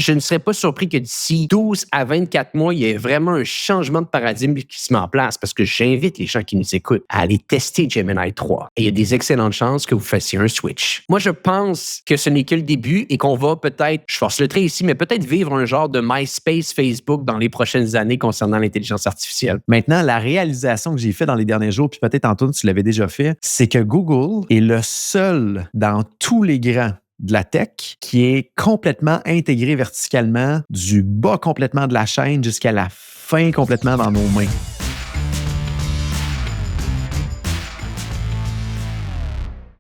je ne serais pas surpris que d'ici 12 à 24 mois, il y ait vraiment un changement de paradigme qui se met en place parce que j'invite les gens qui nous écoutent à aller tester Gemini 3. Et il y a des excellentes chances que vous fassiez un switch. Moi, je pense que ce n'est que le début et qu'on va peut-être, je force le trait ici, mais peut-être vivre un genre de MySpace Facebook dans les prochaines années concernant l'intelligence artificielle. Maintenant, la réalisation que j'ai faite dans les derniers jours, puis peut-être Antoine, tu l'avais déjà fait, c'est que Google est le seul dans tous les grands de la tech qui est complètement intégré verticalement, du bas complètement de la chaîne jusqu'à la fin complètement dans nos mains.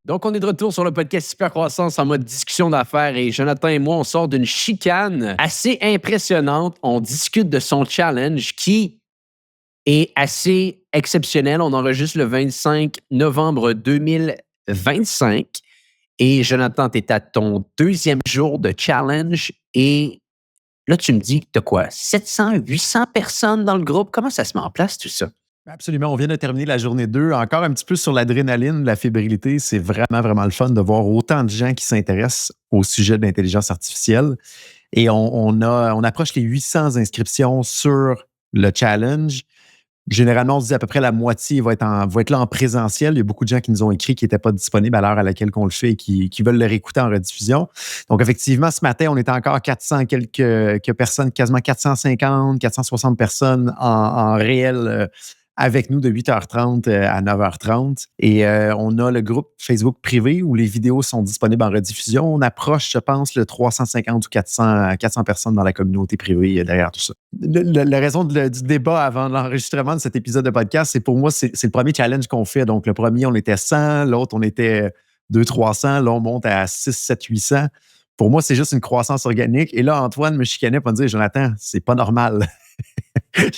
Donc, on est de retour sur le podcast Hypercroissance en mode discussion d'affaires et Jonathan et moi, on sort d'une chicane assez impressionnante. On discute de son challenge qui est assez exceptionnel. On enregistre le 25 novembre 2025 et Jonathan, tu es à ton 2e jour de challenge et là, tu me dis que tu as quoi? 700, 800 personnes dans le groupe? Comment ça se met en place tout ça? Absolument. On vient de terminer la journée 2. Encore un petit peu sur l'adrénaline, la fébrilité. C'est vraiment, vraiment le fun de voir autant de gens qui s'intéressent au sujet de l'intelligence artificielle. Et on approche les 800 inscriptions sur le challenge. Généralement, on se dit à peu près la moitié va être là en présentiel. Il y a beaucoup de gens qui nous ont écrit qui n'étaient pas disponibles à l'heure à laquelle on le fait et qui veulent le réécouter en rediffusion. Donc, effectivement, ce matin, on était encore 400 quelques personnes, quasiment 450, 460 personnes en réel avec nous de 8h30 à 9h30. Et on a le groupe Facebook privé où les vidéos sont disponibles en rediffusion. On approche, je pense, le 350 ou 400 personnes dans la communauté privée derrière tout ça. La raison du débat avant l'enregistrement de cet épisode de podcast, c'est pour moi, c'est le premier challenge qu'on fait. Donc, le premier, on était 100, l'autre, on était 200-300. Là, on monte à 600-700-800. Pour moi, c'est juste une croissance organique. Et là, Antoine me chicanait pour me dire, Jonathan, c'est pas normal.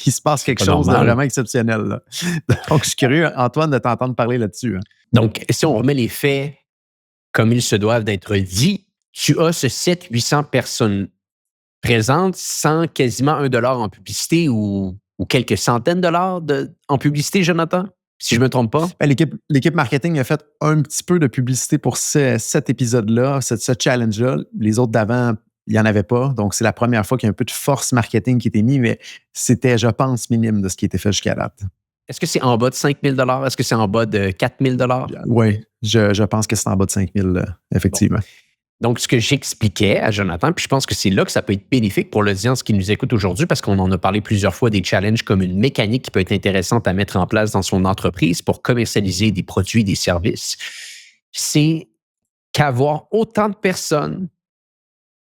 Il se passe quelque chose de vraiment exceptionnel. Là. Donc, je suis curieux, Antoine, de t'entendre parler là-dessus. Hein. Donc, si on remet les faits comme ils se doivent d'être dits, tu as ce 700-800 personnes présentes sans quasiment $1 en publicité ou quelques centaines de dollars en publicité, Jonathan? Si je ne me trompe pas. L'équipe marketing a fait un petit peu de publicité pour cet épisode-là, ce challenge-là. Les autres d'avant, il n'y en avait pas. Donc, c'est la première fois qu'il y a un peu de force marketing qui était mis, mais c'était, je pense, minime de ce qui était fait jusqu'à date. Est-ce que c'est en bas de 5 000 $? Est-ce que c'est en bas de 4 000 $? Oui, je pense que c'est en bas de 5 000 effectivement. Bon. Donc, ce que j'expliquais à Jonathan, puis je pense que c'est là que ça peut être bénéfique pour l'audience qui nous écoute aujourd'hui, parce qu'on en a parlé plusieurs fois des challenges comme une mécanique qui peut être intéressante à mettre en place dans son entreprise pour commercialiser des produits, des services, c'est qu'avoir autant de personnes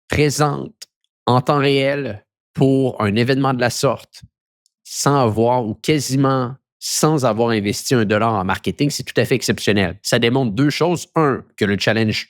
présentes en temps réel pour un événement de la sorte, sans avoir ou quasiment sans avoir investi $1 en marketing, c'est tout à fait exceptionnel. Ça démontre 2 choses. 1, que le challenge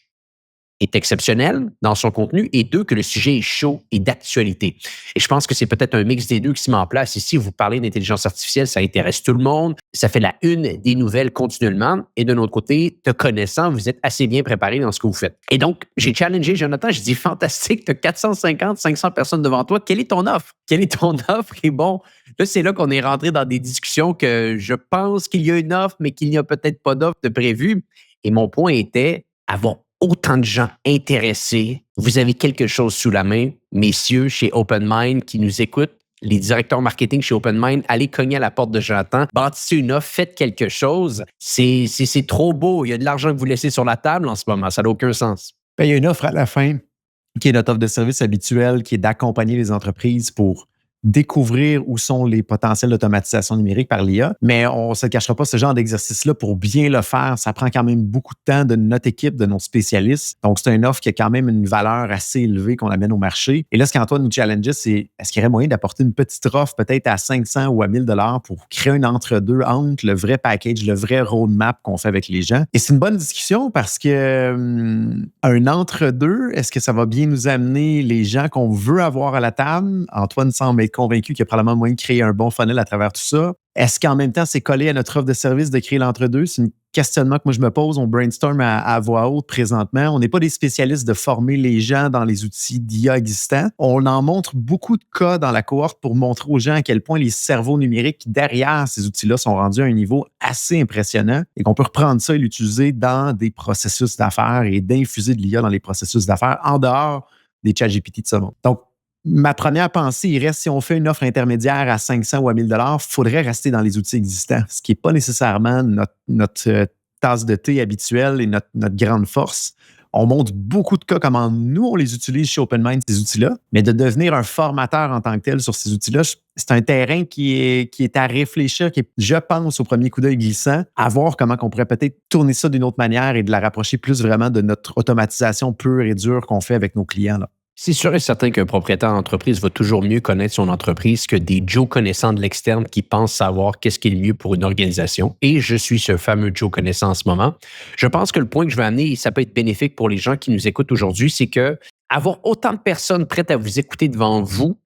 est exceptionnel dans son contenu et 2, que le sujet est chaud et d'actualité. Et je pense que c'est peut-être un mix des deux qui se met en place. Ici, vous parlez d'intelligence artificielle, ça intéresse tout le monde. Ça fait la une des nouvelles continuellement. Et de notre côté, te connaissant, vous êtes assez bien préparé dans ce que vous faites. Et donc, j'ai challengé Jonathan, j'ai dit, fantastique, tu as 450, 500 personnes devant toi. Quelle est ton offre? Quelle est ton offre? Et bon, là, c'est là qu'on est rentré dans des discussions que je pense qu'il y a une offre, mais qu'il n'y a peut-être pas d'offre de prévue. Et mon point était avoir autant de gens intéressés. Vous avez quelque chose sous la main, messieurs, chez OpenMind qui nous écoutent, les directeurs marketing chez OpenMind, allez cogner à la porte de Jonathan, bâtissez une offre, faites quelque chose. C'est trop beau. Il y a de l'argent que vous laissez sur la table en ce moment. Ça n'a aucun sens. Il y a une offre à la fin qui est notre offre de service habituelle, qui est d'accompagner les entreprises pour découvrir où sont les potentiels d'automatisation numérique par l'IA. Mais on ne se cachera pas, ce genre d'exercice-là, pour bien le faire, ça prend quand même beaucoup de temps de notre équipe, de nos spécialistes. Donc, c'est une offre qui a quand même une valeur assez élevée qu'on amène au marché. Et là, ce qu'Antoine nous challengeait, c'est est-ce qu'il y aurait moyen d'apporter une petite offre peut-être à 500 ou à 1000 $ pour créer un entre-deux entre le vrai package, le vrai roadmap qu'on fait avec les gens. Et c'est une bonne discussion parce que un entre-deux, est-ce que ça va bien nous amener les gens qu'on veut avoir à la table? Antoine semble être convaincu qu'il y a probablement moyen de créer un bon funnel à travers tout ça. Est-ce qu'en même temps, c'est collé à notre offre de service de créer l'entre-deux? C'est un questionnement que moi, je me pose. On brainstorm à voix haute présentement. On n'est pas des spécialistes de former les gens dans les outils d'IA existants. On en montre beaucoup de cas dans la cohorte pour montrer aux gens à quel point les cerveaux numériques derrière ces outils-là sont rendus à un niveau assez impressionnant et qu'on peut reprendre ça et l'utiliser dans des processus d'affaires et d'infuser de l'IA dans les processus d'affaires en dehors des ChatGPT de ce monde. Donc, ma première pensée, il reste, si on fait une offre intermédiaire à 500 ou à 1000 $, il faudrait rester dans les outils existants, ce qui n'est pas nécessairement notre tasse de thé habituelle et notre grande force. On montre beaucoup de cas comment nous, on les utilise chez OpenMind, ces outils-là, mais de devenir un formateur en tant que tel sur ces outils-là, c'est un terrain qui est à réfléchir, qui est, je pense, au premier coup d'œil glissant, à voir comment on pourrait peut-être tourner ça d'une autre manière et de la rapprocher plus vraiment de notre automatisation pure et dure qu'on fait avec nos clients, là. C'est sûr et certain qu'un propriétaire d'entreprise va toujours mieux connaître son entreprise que des Joe connaissants de l'externe qui pensent savoir qu'est-ce qui est le mieux pour une organisation. Et je suis ce fameux Joe connaissant en ce moment. Je pense que le point que je vais amener, et ça peut être bénéfique pour les gens qui nous écoutent aujourd'hui, c'est que avoir autant de personnes prêtes à vous écouter devant vous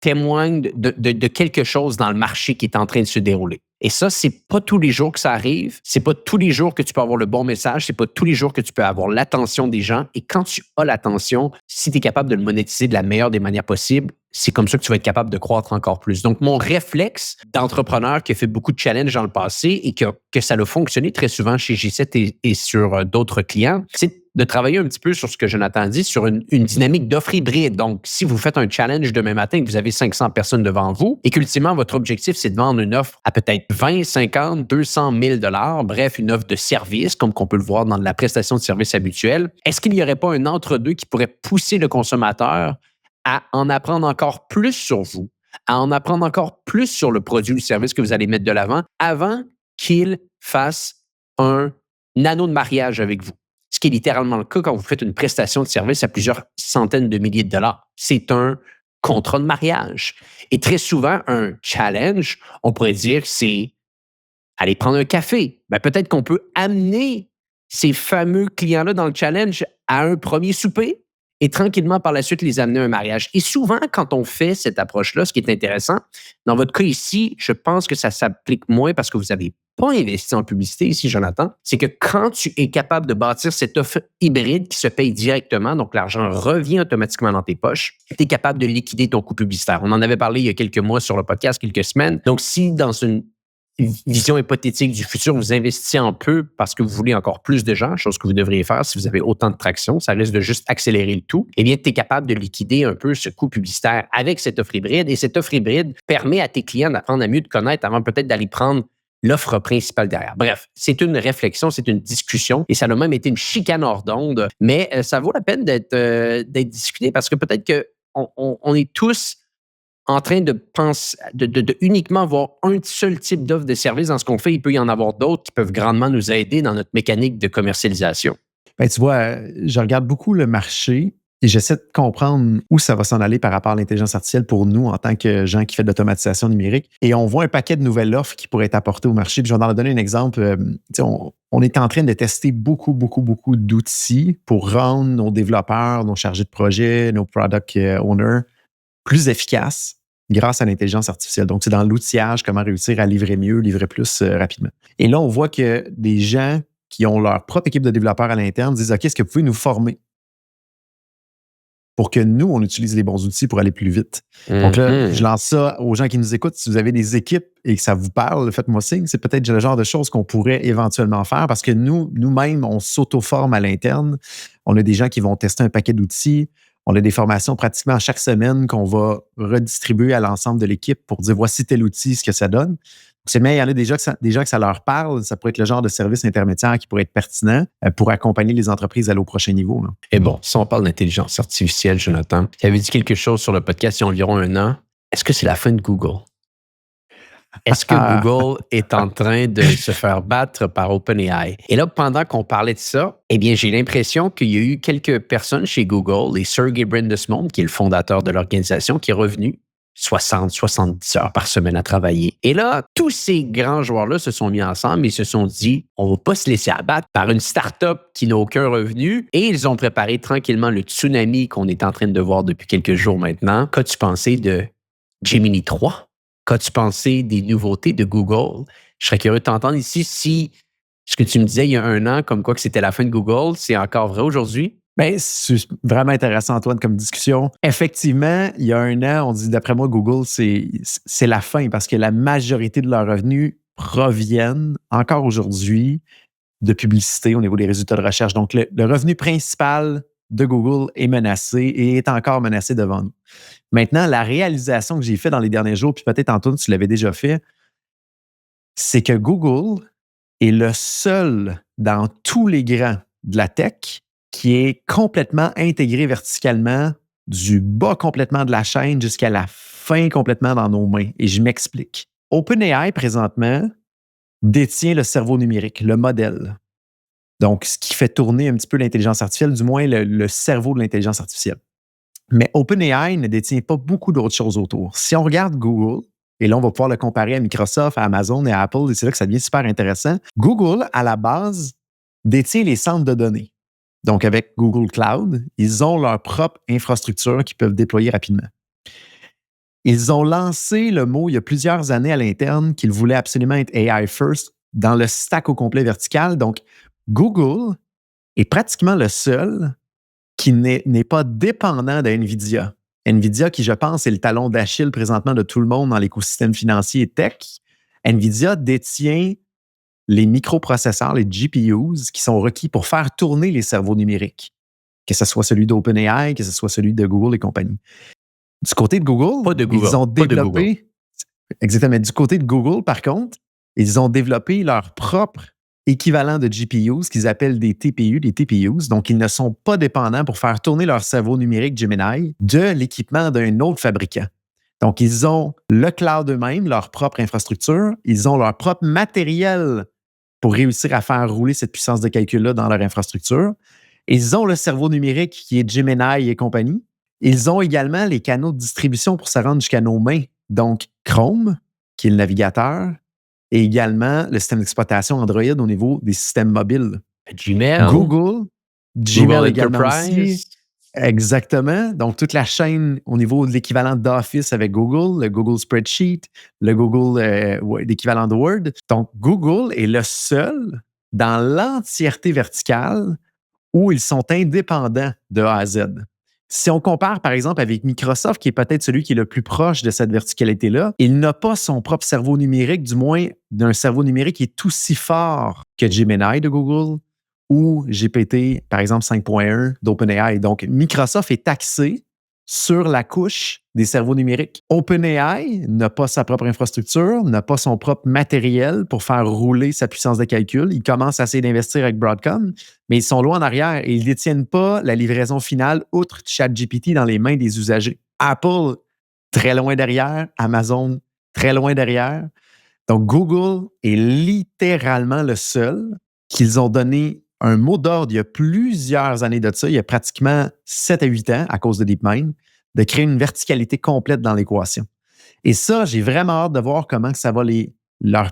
témoigne de quelque chose dans le marché qui est en train de se dérouler. Et ça, c'est pas tous les jours que ça arrive. C'est pas tous les jours que tu peux avoir le bon message. C'est pas tous les jours que tu peux avoir l'attention des gens. Et quand tu as l'attention, si tu es capable de le monétiser de la meilleure des manières possibles, c'est comme ça que tu vas être capable de croître encore plus. Donc, mon réflexe d'entrepreneur qui a fait beaucoup de challenges dans le passé et que ça a fonctionné très souvent chez G7 et sur d'autres clients, c'est de travailler un petit peu sur ce que Jonathan dit, sur une dynamique d'offre hybride. Donc, si vous faites un challenge demain matin et que vous avez 500 personnes devant vous et qu'ultimement, votre objectif, c'est de vendre une offre à peut-être 20, 50, 200 000 $, bref, une offre de service, comme qu'on peut le voir dans la prestation de service habituelle, est-ce qu'il n'y aurait pas un entre-deux qui pourrait pousser le consommateur à en apprendre encore plus sur vous, à en apprendre encore plus sur le produit ou le service que vous allez mettre de l'avant avant qu'il fasse un anneau de mariage avec vous? Ce qui est littéralement le cas quand vous faites une prestation de service à plusieurs centaines de milliers de dollars. C'est un contrat de mariage. Et très souvent, un challenge, on pourrait dire, c'est aller prendre un café. Ben, peut-être qu'on peut amener ces fameux clients-là dans le challenge à un premier souper et tranquillement par la suite les amener à un mariage. Et souvent, quand on fait cette approche-là, ce qui est intéressant, dans votre cas ici, je pense que ça s'applique moins parce que vous n'avez pas investi en publicité ici, Jonathan, c'est que quand tu es capable de bâtir cette offre hybride qui se paye directement, donc l'argent revient automatiquement dans tes poches, tu es capable de liquider ton coût publicitaire. On en avait parlé il y a quelques mois sur le podcast, quelques semaines. Donc, si dans une vision hypothétique du futur, vous investissez en peu parce que vous voulez encore plus de gens, chose que vous devriez faire si vous avez autant de traction, ça risque de juste accélérer le tout, eh bien, tu es capable de liquider un peu ce coût publicitaire avec cette offre hybride. Et cette offre hybride permet à tes clients d'apprendre à mieux te connaître avant peut-être d'aller prendre l'offre principale derrière. Bref, c'est une réflexion, c'est une discussion et ça a même été une chicane hors d'onde, mais ça vaut la peine d'être discuté parce que peut-être qu'on est tous en train de penser, de uniquement avoir un seul type d'offre de service dans ce qu'on fait. Il peut y en avoir d'autres qui peuvent grandement nous aider dans notre mécanique de commercialisation. Ben, tu vois, je regarde beaucoup le marché et j'essaie de comprendre où ça va s'en aller par rapport à l'intelligence artificielle pour nous en tant que gens qui font de l'automatisation numérique. Et on voit un paquet de nouvelles offres qui pourraient être apportées au marché. Puis je vais en donner un exemple. On est en train de tester beaucoup d'outils pour rendre nos développeurs, nos chargés de projet, nos product owners plus efficaces grâce à l'intelligence artificielle. Donc, c'est dans l'outillage, comment réussir à livrer mieux, livrer plus rapidement. Et là, on voit que des gens qui ont leur propre équipe de développeurs à l'interne disent, OK, est-ce que vous pouvez nous former pour que nous, on utilise les bons outils pour aller plus vite? Donc là, je lance ça aux gens qui nous écoutent. Si vous avez des équipes et que ça vous parle, faites-moi signe. C'est peut-être le genre de choses qu'on pourrait éventuellement faire parce que nous-mêmes, on s'auto-forme à l'interne. On a des gens qui vont tester un paquet d'outils. On a des formations pratiquement chaque semaine qu'on va redistribuer à l'ensemble de l'équipe pour dire voici tel outil, ce que ça donne. Mais il y en a des gens que ça leur parle. Ça pourrait être le genre de service intermédiaire qui pourrait être pertinent pour accompagner les entreprises à aller au prochain niveau, là. Et bon, si on parle d'intelligence artificielle, Jonathan, tu avais dit quelque chose sur le podcast il y a environ un an. Est-ce que c'est la fin de Google? Est-ce que Google est en train de se faire battre par OpenAI? Et là, pendant qu'on parlait de ça, eh bien, j'ai l'impression qu'il y a eu quelques personnes chez Google, et Sergey Brin-Desmond, qui est le fondateur de l'organisation, qui est revenu 70 heures par semaine à travailler. Et là, tous ces grands joueurs-là se sont mis ensemble et se sont dit, on ne va pas se laisser abattre par une start-up qui n'a aucun revenu. Et ils ont préparé tranquillement le tsunami qu'on est en train de voir depuis quelques jours maintenant. Qu'as-tu pensé de Gemini 3? Qu'as-tu pensé des nouveautés de Google? Je serais curieux de t'entendre ici si ce que tu me disais il y a un an, comme quoi que c'était la fin de Google, c'est encore vrai aujourd'hui? Bien, c'est vraiment intéressant, Antoine, comme discussion. Effectivement, il y a un an, on dit, d'après moi, Google, c'est la fin parce que la majorité de leurs revenus proviennent encore aujourd'hui de publicité au niveau des résultats de recherche. Donc, le revenu principal de Google est menacé et est encore menacé devant nous. Maintenant, la réalisation que j'ai faite dans les derniers jours, puis peut-être Antoine, tu l'avais déjà fait, c'est que Google est le seul dans tous les grands de la tech qui est complètement intégré verticalement, du bas complètement de la chaîne jusqu'à la fin complètement dans nos mains. Et je m'explique. OpenAI, présentement, détient le cerveau numérique, le modèle. Donc, ce qui fait tourner un petit peu l'intelligence artificielle, du moins le cerveau de l'intelligence artificielle. Mais OpenAI ne détient pas beaucoup d'autres choses autour. Si on regarde Google, et là, on va pouvoir le comparer à Microsoft, à Amazon et à Apple, et c'est là que ça devient super intéressant. Google, à la base, détient les centres de données. Donc, avec Google Cloud, ils ont leur propre infrastructure qu'ils peuvent déployer rapidement. Ils ont lancé le mot il y a plusieurs années à l'interne qu'ils voulaient absolument être AI first dans le stack au complet vertical. Donc, Google est pratiquement le seul qui n'est pas dépendant de NVIDIA. NVIDIA, qui, je pense, est le talon d'Achille présentement de tout le monde dans l'écosystème financier et tech. NVIDIA détient les microprocesseurs, les GPUs, qui sont requis pour faire tourner les cerveaux numériques, que ce soit celui d'OpenAI, que ce soit celui de Google et compagnie. Du côté de Google, ils ont développé... Exactement. Du côté de Google, par contre, ils ont développé leur propre équivalent de GPUs qu'ils appellent des TPU, des TPUs. Donc, ils ne sont pas dépendants pour faire tourner leur cerveau numérique Gemini de l'équipement d'un autre fabricant. Donc, ils ont le cloud eux-mêmes, leur propre infrastructure. Ils ont leur propre matériel pour réussir à faire rouler cette puissance de calcul-là dans leur infrastructure. Ils ont le cerveau numérique qui est Gemini et compagnie. Ils ont également les canaux de distribution pour se rendre jusqu'à nos mains. Donc, Chrome, qui est le navigateur, et également le système d'exploitation Android au niveau des systèmes mobiles. Gmail. Google également Enterprise. aussi. Exactement. Donc, toute la chaîne au niveau de l'équivalent d'Office avec Google, le Google Spreadsheet, le Google, l'équivalent de Word. Donc, Google est le seul dans l'entièreté verticale où ils sont indépendants de A à Z. Si on compare, par exemple, avec Microsoft, qui est peut-être celui qui est le plus proche de cette verticalité-là, il n'a pas son propre cerveau numérique, du moins d'un cerveau numérique qui est aussi fort que Gemini de Google ou GPT, par exemple, 5.1 d'OpenAI. Donc, Microsoft est taxé sur la couche des cerveaux numériques. OpenAI n'a pas sa propre infrastructure, n'a pas son propre matériel pour faire rouler sa puissance de calcul. Ils commencent à essayer d'investir avec Broadcom, mais ils sont loin en arrière et ils ne détiennent pas la livraison finale outre ChatGPT dans les mains des usagers. Apple, très loin derrière. Amazon, très loin derrière. Donc, Google est littéralement le seul qu'ils ont donné un mot d'ordre il y a plusieurs années de ça, il y a pratiquement 7 à 8 ans, à cause de DeepMind, de créer une verticalité complète dans l'équation. Et ça, j'ai vraiment hâte de voir comment ça va leur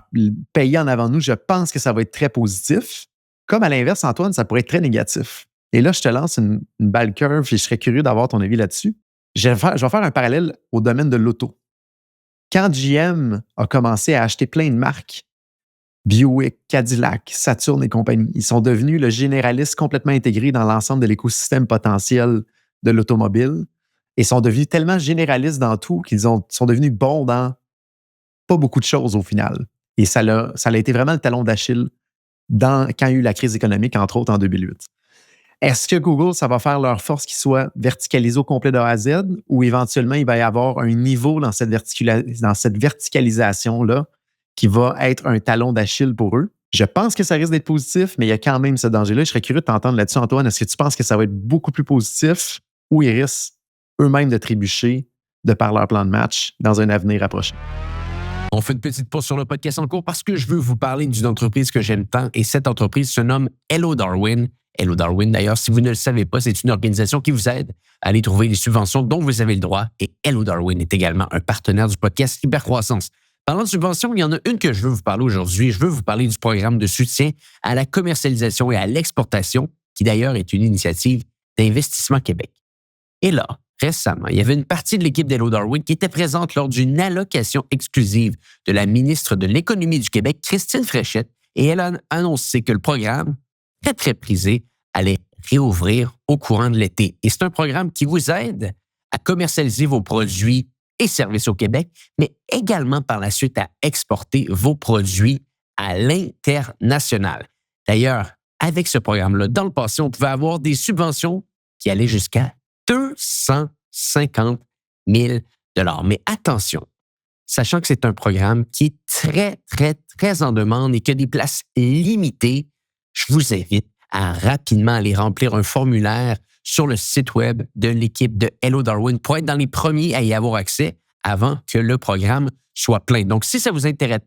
payer en avant nous. Je pense que ça va être très positif. Comme à l'inverse, Antoine, ça pourrait être très négatif. Et là, je te lance une balle curve et je serais curieux d'avoir ton avis là-dessus. Je vais faire un parallèle au domaine de l'auto. Quand GM a commencé à acheter plein de marques, Buick, Cadillac, Saturn et compagnie, ils sont devenus le généraliste complètement intégré dans l'ensemble de l'écosystème potentiel de l'automobile et sont devenus tellement généralistes dans tout qu'ils sont devenus bons dans pas beaucoup de choses au final. Et ça a été vraiment le talon d'Achille quand il y a eu la crise économique, entre autres en 2008. Est-ce que Google, ça va faire leur force qui soit verticalisée au complet de A à Z ou éventuellement il va y avoir un niveau dans cette verticalisation-là qui va être un talon d'Achille pour eux? Je pense que ça risque d'être positif, mais il y a quand même ce danger-là. Je serais curieux de t'entendre là-dessus, Antoine. Est-ce que tu penses que ça va être beaucoup plus positif ou ils risquent eux-mêmes de trébucher de par leur plan de match dans un avenir approché? On fait une petite pause sur le podcast en cours parce que je veux vous parler d'une entreprise que j'aime tant et cette entreprise se nomme Hello Darwin. Hello Darwin, d'ailleurs, si vous ne le savez pas, c'est une organisation qui vous aide à aller trouver les subventions dont vous avez le droit et Hello Darwin est également un partenaire du podcast Hypercroissance. Parlant de subventions, il y en a une que je veux vous parler aujourd'hui. Je veux vous parler du programme de soutien à la commercialisation et à l'exportation, qui d'ailleurs est une initiative d'Investissement Québec. Et là, récemment, il y avait une partie de l'équipe d'Hello Darwin qui était présente lors d'une allocation exclusive de la ministre de l'Économie du Québec, Christine Fréchette, et elle a annoncé que le programme, très, très prisé, allait réouvrir au courant de l'été. Et c'est un programme qui vous aide à commercialiser vos produits et services au Québec, mais également par la suite à exporter vos produits à l'international. D'ailleurs, avec ce programme-là, dans le passé, on pouvait avoir des subventions qui allait jusqu'à 250 000 $. Mais attention, sachant que c'est un programme qui est très, très, très en demande et qui a des places limitées, je vous invite à rapidement aller remplir un formulaire sur le site web de l'équipe de Hello Darwin pour être dans les premiers à y avoir accès avant que le programme soit plein. Donc, si ça vous intéresse,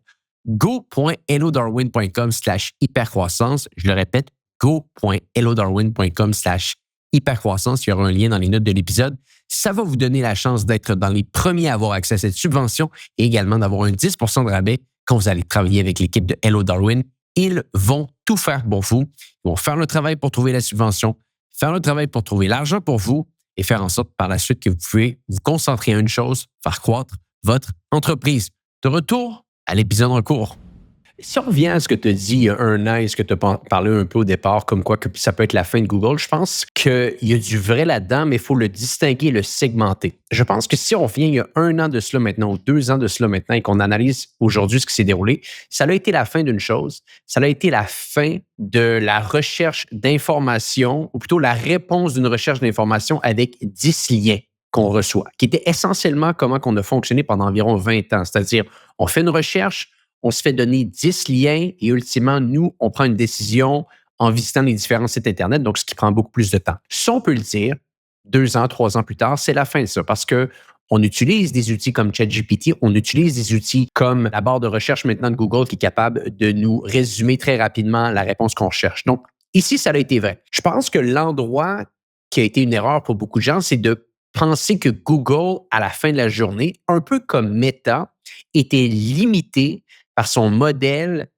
go.hellodarwin.com/hypercroissance. Je le répète, go.hellodarwin.com/hypercroissance. Il y aura un lien dans les notes de l'épisode. Ça va vous donner la chance d'être dans les premiers à avoir accès à cette subvention et également d'avoir un 10 % de rabais quand vous allez travailler avec l'équipe de Hello Darwin. Ils vont tout faire pour vous. Ils vont faire le travail pour trouver la subvention, faire le travail pour trouver l'argent pour vous et faire en sorte par la suite que vous pouvez vous concentrer à une chose, faire croître votre entreprise. De retour à l'épisode en cours. Si on revient à ce que tu as dit il y a un an et ce que tu as parlé un peu au départ, comme quoi que ça peut être la fin de Google, je pense qu'il y a du vrai là-dedans, mais il faut le distinguer et le segmenter. Je pense que si on revient il y a un an de cela maintenant ou 2 ans de cela maintenant et qu'on analyse aujourd'hui ce qui s'est déroulé, ça a été la fin d'une chose. Ça a été la fin de la recherche d'informations, ou plutôt la réponse d'une recherche d'informations avec 10 liens qu'on reçoit, qui était essentiellement comment on a fonctionné pendant environ 20 ans. C'est-à-dire, on fait une recherche, on se fait donner 10 liens et ultimement, nous, on prend une décision en visitant les différents sites Internet, donc ce qui prend beaucoup plus de temps. Ça, on peut le dire, 2 ans, 3 ans plus tard, c'est la fin de ça parce que on utilise des outils comme ChatGPT, on utilise des outils comme la barre de recherche maintenant de Google qui est capable de nous résumer très rapidement la réponse qu'on cherche. Donc, ici, ça a été vrai. Je pense que l'endroit qui a été une erreur pour beaucoup de gens, c'est de penser que Google, à la fin de la journée, un peu comme Meta, était limité par son modèle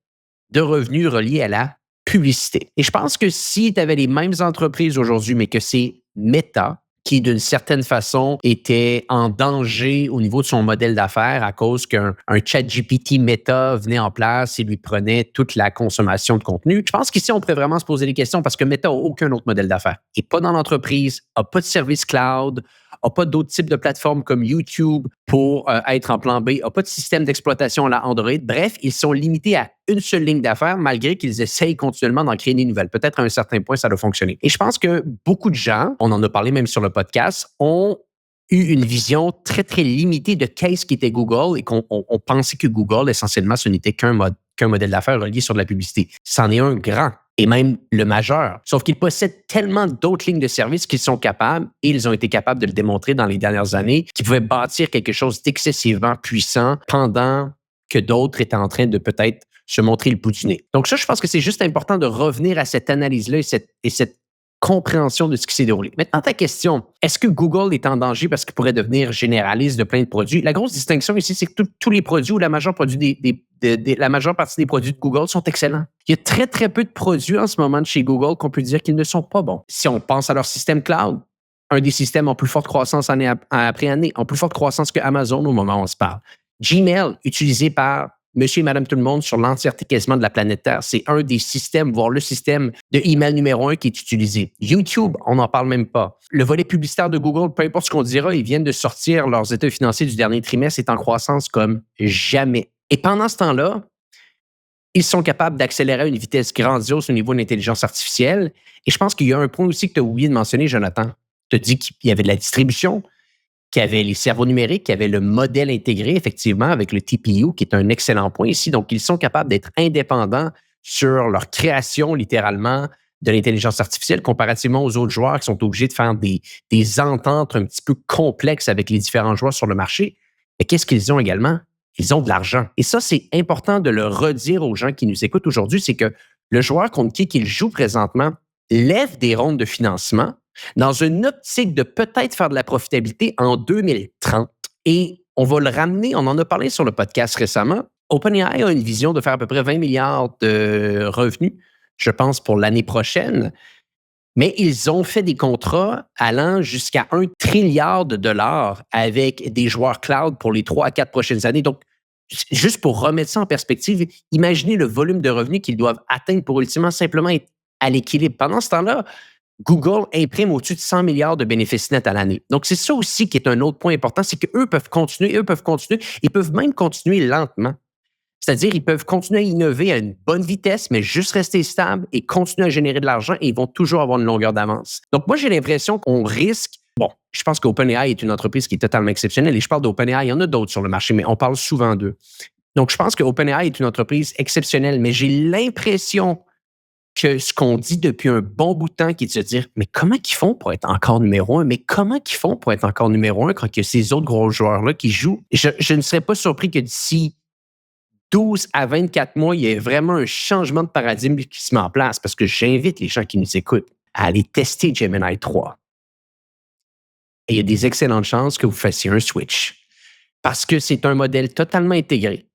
de revenus relié à la publicité. Et je pense que si tu avais les mêmes entreprises aujourd'hui, mais que c'est Meta qui, d'une certaine façon, était en danger au niveau de son modèle d'affaires à cause qu'un ChatGPT Meta venait en place et lui prenait toute la consommation de contenu. Je pense qu'ici, on pourrait vraiment se poser des questions parce que Meta n'a aucun autre modèle d'affaires. Il n'est pas dans l'entreprise, n'a pas de service cloud, n'a pas d'autres types de plateformes comme YouTube pour être en plan B, n'a pas de système d'exploitation à la Android. Bref, ils sont limités à une seule ligne d'affaires malgré qu'ils essayent continuellement d'en créer des nouvelles. Peut-être à un certain point, ça doit fonctionner. Et je pense que beaucoup de gens, on en a parlé même sur le podcast, ont eu une vision très, très limitée de qu'est-ce qu'était Google et qu'on pensait que Google, essentiellement, ce n'était qu'un modèle d'affaires relié sur de la publicité. C'en est un grand et même le majeur. Sauf qu'ils possèdent tellement d'autres lignes de service qu'ils sont capables, et ils ont été capables de le démontrer dans les dernières années, qu'ils pouvaient bâtir quelque chose d'excessivement puissant pendant que d'autres étaient en train de peut-être se montrer le bout du nez. Donc ça, je pense que c'est juste important de revenir à cette analyse-là et cette compréhension de ce qui s'est déroulé. Maintenant, ta question, est-ce que Google est en danger parce qu'il pourrait devenir généraliste de plein de produits? La grosse distinction ici, c'est que tous les produits ou la majeure partie des produits de Google sont excellents. Il y a très, très peu de produits en ce moment de chez Google qu'on peut dire qu'ils ne sont pas bons. Si on pense à leur système cloud, un des systèmes en plus forte croissance année après année, en plus forte croissance que Amazon au moment où on se parle. Gmail, utilisé par monsieur et madame tout le monde sur l'entièreté quasiment de la planète Terre. C'est un des systèmes, voire le système de email numéro 1 qui est utilisé. YouTube, on n'en parle même pas. Le volet publicitaire de Google, peu importe ce qu'on dira, ils viennent de sortir leurs états financiers du dernier trimestre, est en croissance comme jamais. Et pendant ce temps-là, ils sont capables d'accélérer à une vitesse grandiose au niveau de l'intelligence artificielle. Et je pense qu'il y a un point aussi que tu as oublié de mentionner, Jonathan. Tu as dit qu'il y avait de la distribution, qu'il y avait les cerveaux numériques, qu'il y avait le modèle intégré, effectivement, avec le TPU, qui est un excellent point ici. Donc, ils sont capables d'être indépendants sur leur création, littéralement, de l'intelligence artificielle, comparativement aux autres joueurs qui sont obligés de faire des ententes un petit peu complexes avec les différents joueurs sur le marché. Mais qu'est-ce qu'ils ont également? Ils ont de l'argent. Et ça, c'est important de le redire aux gens qui nous écoutent aujourd'hui, c'est que le joueur contre qui il joue présentement lève des rondes de financement dans une optique de peut-être faire de la profitabilité en 2030. Et on va le ramener, on en a parlé sur le podcast récemment. OpenAI a une vision de faire à peu près 20 milliards de revenus, je pense, pour l'année prochaine. Mais ils ont fait des contrats allant jusqu'à 1 trilliard de dollars avec des joueurs cloud pour les 3 à 4 prochaines années. Donc, juste pour remettre ça en perspective, imaginez le volume de revenus qu'ils doivent atteindre pour ultimement simplement être à l'équilibre. Pendant ce temps-là, Google imprime au-dessus de 100 milliards de bénéfices nets à l'année. Donc, c'est ça aussi qui est un autre point important, c'est qu'eux peuvent continuer, ils peuvent même continuer lentement. C'est-à-dire, ils peuvent continuer à innover à une bonne vitesse, mais juste rester stable et continuer à générer de l'argent et ils vont toujours avoir une longueur d'avance. Donc, moi, j'ai l'impression qu'on risque. Bon, je pense qu'OpenAI est une entreprise qui est totalement exceptionnelle et je parle d'OpenAI, il y en a d'autres sur le marché, mais on parle souvent d'eux. Donc, je pense qu'OpenAI est une entreprise exceptionnelle, mais j'ai l'impression que ce qu'on dit depuis un bon bout de temps, qui est de se dire, mais comment ils font pour être encore numéro un? Mais comment ils font pour être encore numéro un quand il y a ces autres gros joueurs-là qui jouent? Je ne serais pas surpris que d'ici 12 à 24 mois, il y ait vraiment un changement de paradigme qui se met en place parce que j'invite les gens qui nous écoutent à aller tester Gemini 3. Et il y a des excellentes chances que vous fassiez un switch parce que c'est un modèle totalement intégré.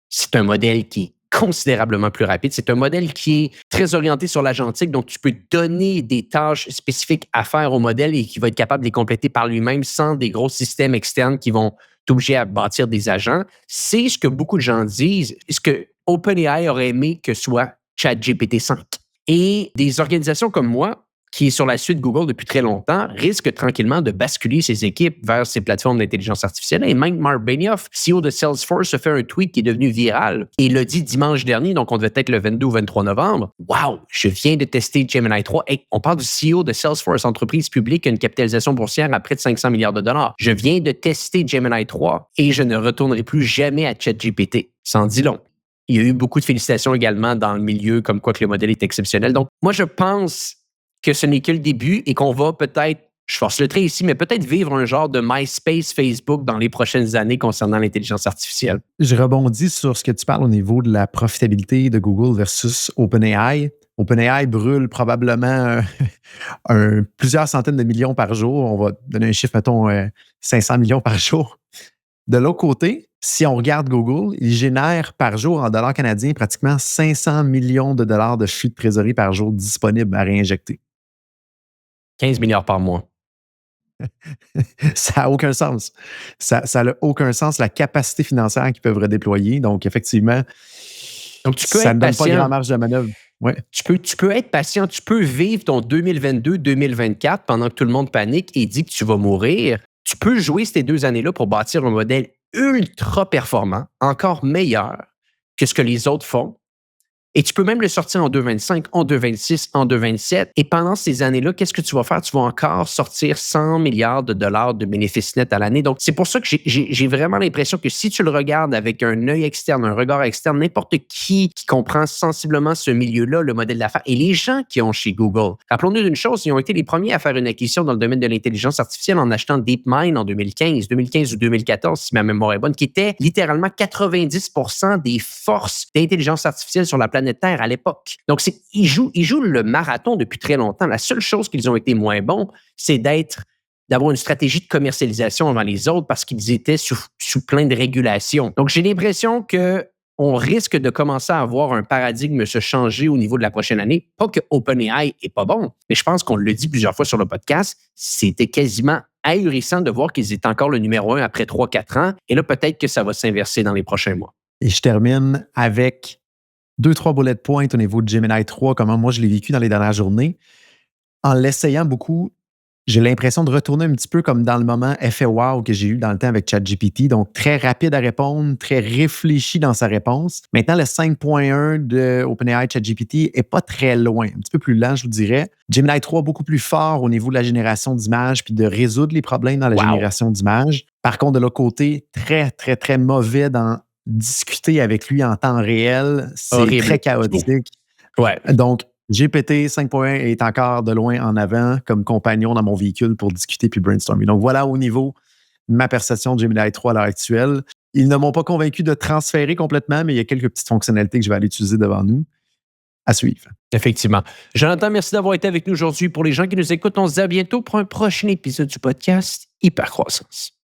C'est un modèle qui est considérablement plus rapide. C'est un modèle qui est très orienté sur l'agentique, donc tu peux donner des tâches spécifiques à faire au modèle et qui va être capable de les compléter par lui-même sans des gros systèmes externes qui vont t'obliger à bâtir des agents. C'est ce que beaucoup de gens disent, ce que OpenAI aurait aimé que soit ChatGPT 5. Et des organisations comme moi, qui est sur la suite Google depuis très longtemps, risque tranquillement de basculer ses équipes vers ces plateformes d'intelligence artificielle. Et même Mark Benioff, CEO de Salesforce, a fait un tweet qui est devenu viral. Et il l'a dit dimanche dernier, donc on devait être le 22 ou 23 novembre. Wow, je viens de tester Gemini 3. Hey, on parle du CEO de Salesforce, entreprise publique, une capitalisation boursière à près de 500 milliards de dollars. Je viens de tester Gemini 3 et je ne retournerai plus jamais à ChatGPT. Ça en dit long. Il y a eu beaucoup de félicitations également dans le milieu, comme quoi que le modèle est exceptionnel. Donc, moi, je pense que ce n'est que le début et qu'on va peut-être, je force le trait ici, mais peut-être vivre un genre de MySpace Facebook dans les prochaines années concernant l'intelligence artificielle. Je rebondis sur ce que tu parles au niveau de la profitabilité de Google versus OpenAI. OpenAI brûle probablement plusieurs centaines de millions par jour. On va donner un chiffre, mettons, 500 millions par jour. De l'autre côté, si on regarde Google, il génère par jour en dollars canadiens pratiquement 500 millions de dollars de flux de trésorerie par jour disponibles à réinjecter. 15 milliards par mois. Ça n'a aucun sens. Ça n'a aucun sens, la capacité financière qu'ils peuvent redéployer. Donc, effectivement, donc, tu peux ça être ne donne patient. pas grand marge de manœuvre. Ouais. Tu peux être patient, tu peux vivre ton 2022-2024 pendant que tout le monde panique et dit que tu vas mourir. Tu peux jouer ces 2 années-là pour bâtir un modèle ultra performant, encore meilleur que ce que les autres font. Et tu peux même le sortir en 2,25, en 2,26, en 2,27. Et pendant ces années-là, qu'est-ce que tu vas faire? Tu vas encore sortir 100 milliards de dollars de bénéfices nets à l'année. Donc, c'est pour ça que j'ai vraiment l'impression que si tu le regardes avec un œil externe, un regard externe, n'importe qui comprend sensiblement ce milieu-là, le modèle d'affaires, et les gens qui ont chez Google. Rappelons-nous d'une chose, ils ont été les premiers à faire une acquisition dans le domaine de l'intelligence artificielle en achetant DeepMind en 2015 ou 2014, si ma mémoire est bonne, qui était littéralement 90% des forces d'intelligence artificielle sur la planète Terre à l'époque. Donc, ils jouent le marathon depuis très longtemps. La seule chose qu'ils ont été moins bons, c'est d'avoir une stratégie de commercialisation avant les autres parce qu'ils étaient sous plein de régulations. Donc, j'ai l'impression qu'on risque de commencer à avoir un paradigme se changer au niveau de la prochaine année. Pas que OpenAI est pas bon, mais je pense qu'on le dit plusieurs fois sur le podcast, c'était quasiment ahurissant de voir qu'ils étaient encore le numéro 1 après 3-4 ans. Et là, peut-être que ça va s'inverser dans les prochains mois. Et je termine avec 2-3 bullet points au niveau de Gemini 3, comment moi je l'ai vécu dans les dernières journées. En l'essayant beaucoup, j'ai l'impression de retourner un petit peu comme dans le moment effet wow que j'ai eu dans le temps avec ChatGPT. Donc, très rapide à répondre, très réfléchi dans sa réponse. Maintenant, le 5.1 de OpenAI ChatGPT n'est pas très loin, un petit peu plus lent, je vous dirais. Gemini 3, beaucoup plus fort au niveau de la génération d'images puis de résoudre les problèmes dans la génération d'images. Par contre, de l'autre côté, très, très, très mauvais dans discuter avec lui en temps réel, c'est horrible. Très chaotique. Ouais. Donc, GPT 5.1 est encore de loin en avant comme compagnon dans mon véhicule pour discuter puis brainstormer. Donc, voilà au niveau de ma perception de Gemini 3 à l'heure actuelle. Ils ne m'ont pas convaincu de transférer complètement, mais il y a quelques petites fonctionnalités que je vais aller utiliser devant nous. À suivre. Effectivement. Jonathan, merci d'avoir été avec nous aujourd'hui. Pour les gens qui nous écoutent, on se dit à bientôt pour un prochain épisode du podcast Hypercroissance.